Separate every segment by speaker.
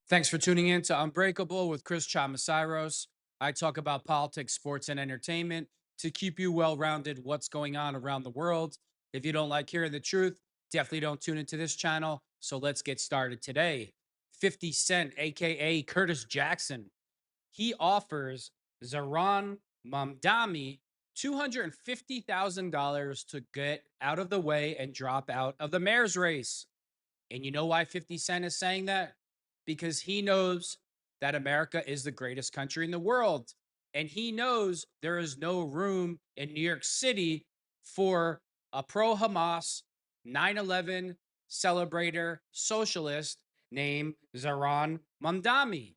Speaker 1: Thanks for tuning in to Unbreakable with Chris Chamasiros. I talk about politics, sports, and entertainment to keep you well rounded what's going on around the world. If you don't like hearing the truth, definitely don't tune into this channel. So let's get started today. 50 Cent, aka Curtis Jackson, he offers Zohran Mamdani $250,000 to get out of the way and drop out of the mayor's race. And you know why 50 Cent is saying that? Because he knows that America is the greatest country in the world. And he knows there is no room in New York City for a pro Hamas 9/11 celebrator socialist named Zohran Mamdani.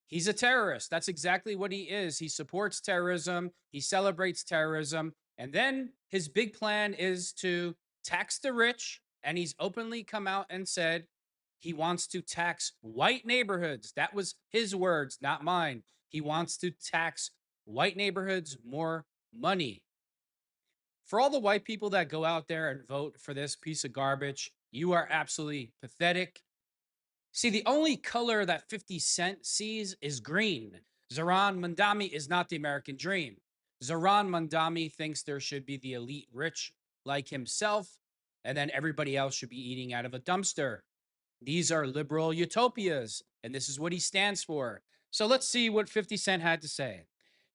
Speaker 1: He's a terrorist. That's exactly what he is. He supports terrorism, he celebrates terrorism. And then his big plan is to tax the rich. And he's openly come out and said he wants to tax white neighborhoods. That was his words, not mine. He wants to tax white neighborhoods more money. For all the white people that go out there and vote for this piece of garbage, you are absolutely pathetic. See, the only color that 50 Cent sees is green. Zohran Mamdani is not the American dream. Zohran Mamdani thinks there should be the elite rich like himself, and then everybody else should be eating out of a dumpster. These are liberal utopias, and this is what he stands for. So let's see what 50 Cent had to say.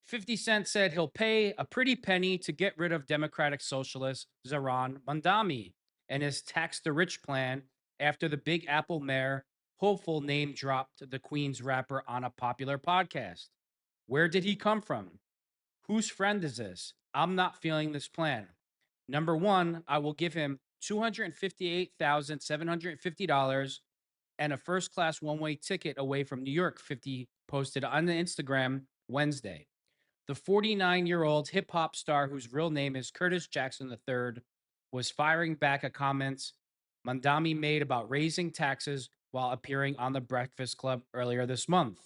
Speaker 1: 50 Cent said he'll pay a pretty penny to get rid of Democratic Socialist Zohran Mamdani and his tax the rich plan after the Big Apple mayor Hochul name dropped the Queen's rapper on a popular podcast. Where did he come from? Whose friend is this? I'm not feeling this plan. Number one, I will give him $258,750 and a first class one way ticket away from New York, 50 posted on the Instagram Wednesday. The 49-year-old hip hop star, whose real name is Curtis Jackson III, was firing back at comments Mamdani made about raising taxes while appearing on The Breakfast Club earlier this month.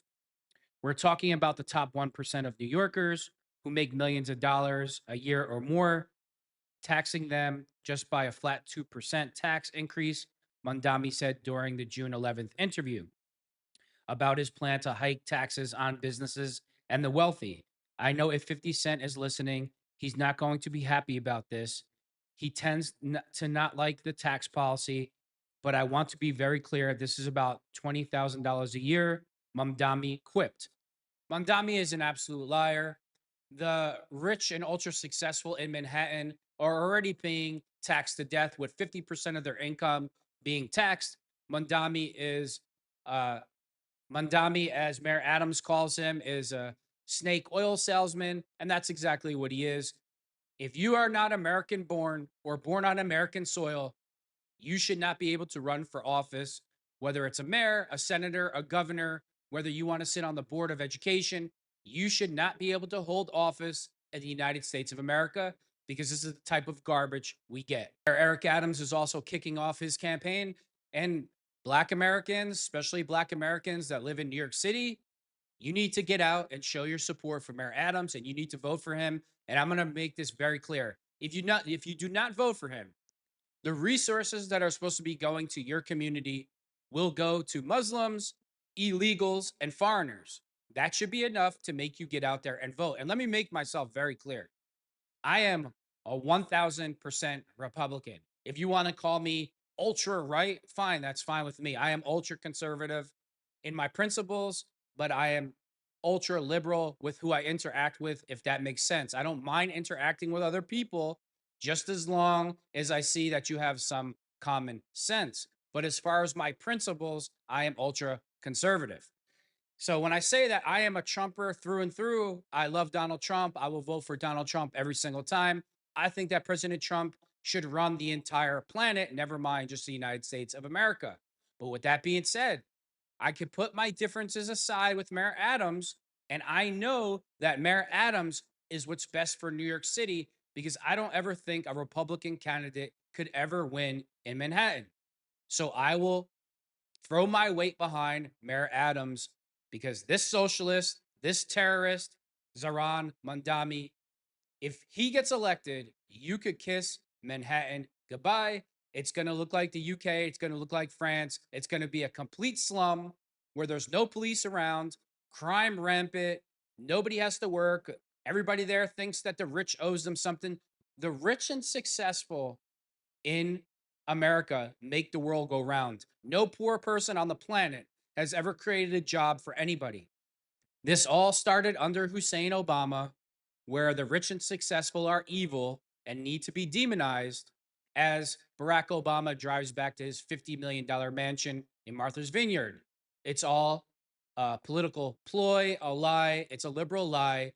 Speaker 1: We're talking about the top 1% of New Yorkers who make millions of dollars a year or more, taxing them just by a flat 2% tax increase, Mamdani said during the June 11th interview about his plan to hike taxes on businesses and the wealthy. I know if 50 Cent is listening, he's not going to be happy about this. He tends to not like the tax policy, but I want to be very clear. This is about $20,000 a year. Mamdani quipped. Mamdani is an absolute liar. The rich and ultra successful in Manhattan are already being taxed to death with 50% of their income being taxed. Mamdani is uh, Mamdani, as Mayor Adams calls him, is a snake oil salesman, and that's exactly what he is. If you are not American born or born on American soil, you should not be able to run for office, whether it's a mayor, a senator, a governor, whether you want to sit on the board of education. You should not be able to hold office in the United States of America because this is the type of garbage we get. Eric Adams is also kicking off his campaign, and Black Americans, especially Black Americans that live in New York City, you need to get out and show your support for Mayor Adams, and you need to vote for him. And I'm going to make this very clear: if you do not vote for him, the resources that are supposed to be going to your community will go to Muslims, illegals, and foreigners. That should be enough to make you get out there and vote. And let me make myself very clear: I am a 1000% Republican. If you want to call me ultra right, fine, that's fine with me. I am ultra conservative in my principles, but I am ultra liberal with who I interact with, if that makes sense. I don't mind interacting with other people just as long as I see that you have some common sense. But as far as my principles, I am ultra conservative. So when I say that I am a Trumper through and through, I love Donald Trump. I will vote for Donald Trump every single time. I think that President Trump should run the entire planet, never mind just the United States of America. But with that being said, I could put my differences aside with Mayor Adams, and I know that Mayor Adams is what's best for New York City because I don't ever think a Republican candidate could ever win in Manhattan. So I will throw my weight behind Mayor Adams because this socialist, this terrorist, Zohran Mamdani, if he gets elected, you could kiss Manhattan goodbye. It's going to look like the UK. It's going to look like France. It's going to be a complete slum. where there's no police around, crime rampant, nobody has to work, everybody there thinks that the rich owes them something. The rich and successful in America make the world go round. No poor person on the planet has ever created a job for anybody. This all started under Hussein Obama, where the rich and successful are evil and need to be demonized, as Barack Obama drives back to his $50 million mansion in Martha's Vineyard. It's all a political ploy, a lie. It's a liberal lie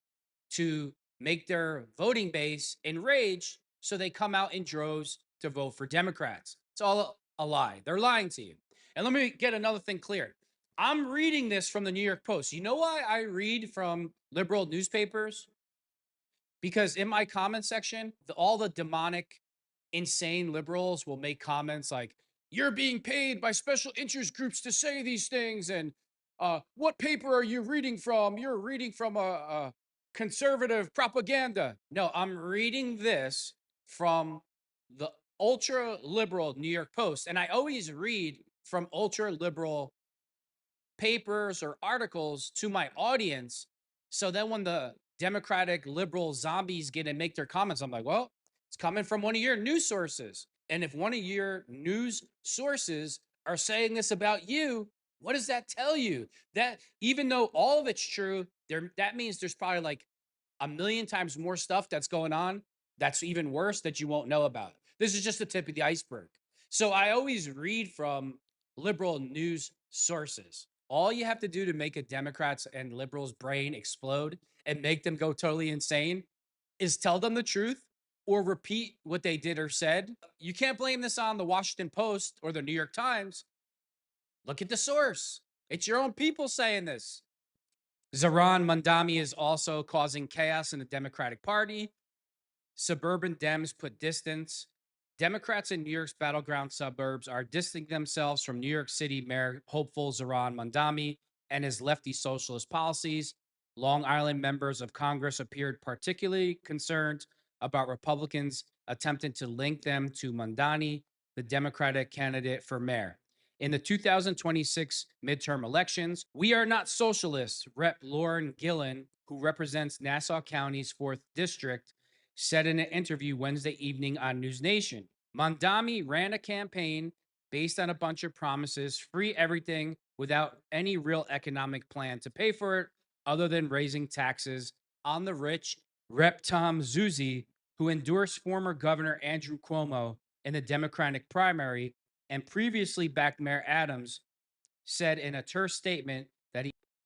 Speaker 1: to make their voting base enraged so they come out in droves to vote for Democrats. It's all a lie. They're lying to you. And let me get another thing clear. I'm reading this from the New York Post. You know why I read from liberal newspapers? Because in my comment section, all the demonic, insane liberals will make comments like, you're being paid by special interest groups to say these things. And what paper are you reading from? You're reading from a conservative propaganda. No, I'm reading this from the ultra liberal New York Post. And I always read from ultra liberal papers or articles to my audience. So then when the Democratic liberal zombies get and make their comments, I'm like, well, it's coming from one of your news sources. And if one of your news sources are saying this about you, what does that tell you? That even though all of it's true, that means there's probably like a million times more stuff that's going on that's even worse that you won't know about. This is just the tip of the iceberg. So I always read from liberal news sources. All you have to do to make a Democrats and liberals' brain explode and make them go totally insane is tell them the truth or repeat what they did or said. You can't blame this on the Washington Post or the New York Times. Look at the source. It's your own people saying this. Zohran Mamdani is also causing chaos in the Democratic Party. Suburban Dems put distance. Democrats in New York's battleground suburbs are distancing themselves from New York City Mayor Hopeful Zohran Mamdani and his lefty socialist policies. Long Island members of Congress appeared particularly concerned about Republicans attempting to link them to Mamdani, the Democratic candidate for mayor. In the 2026 midterm elections, we are not socialists, Rep. Lauren Gillen, who represents Nassau County's 4th District, said in an interview Wednesday evening on News Nation. Mamdani ran a campaign based on a bunch of promises, free everything without any real economic plan to pay for it, other than raising taxes on the rich. Rep. Tom Zuzzi, who endorsed former Governor Andrew Cuomo in the Democratic primary and previously backed Mayor Adams, said in a terse statement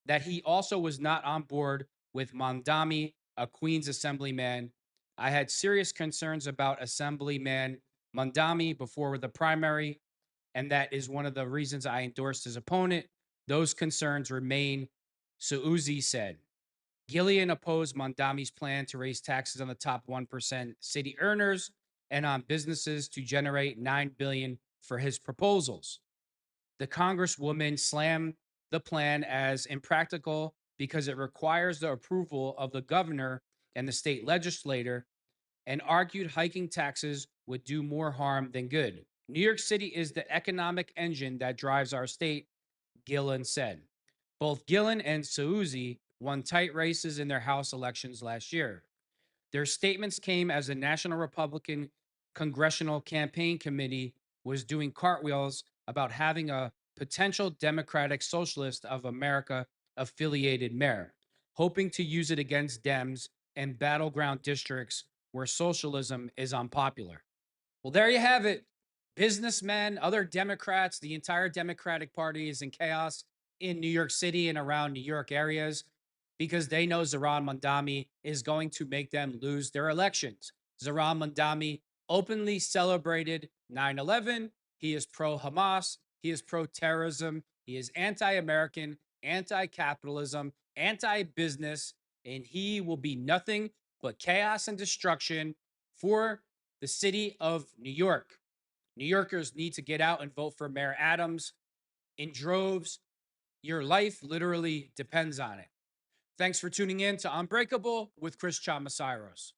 Speaker 1: that he also was not on board with Mamdani, a Queens Assemblyman. I had serious concerns about Assemblyman Mamdani before the primary, and that is one of the reasons I endorsed his opponent. Those concerns remain, Zuzzi said. Gillian opposed Mamdani's plan to raise taxes on the top 1% city earners and on businesses to generate $9 billion for his proposals. The Congresswoman slammed the plan as impractical because it requires the approval of the governor and the state legislature, and argued hiking taxes would do more harm than good. New York City is the economic engine that drives our state, Gillen said. Both Gillen and Zuzzi won tight races in their House elections last year. Their statements came as the National Republican Congressional Campaign Committee was doing cartwheels about having a potential Democratic Socialist of America affiliated mayor, hoping to use it against Dems and battleground districts where socialism is unpopular. Well, there you have it. Businessmen, other Democrats, the entire Democratic Party is in chaos in New York City and around New York areas because they know Zohran Mamdani is going to make them lose their elections. Zohran Mamdani openly celebrated 9/11. He is pro-Hamas. He is pro-terrorism. He is anti-American, anti-capitalism, anti-business, and he will be nothing but chaos and destruction for the city of New York. New Yorkers need to get out and vote for Mayor Adams in droves. Your life literally depends on it. Thanks for tuning in to Unbreakable with Chris Chamasiros.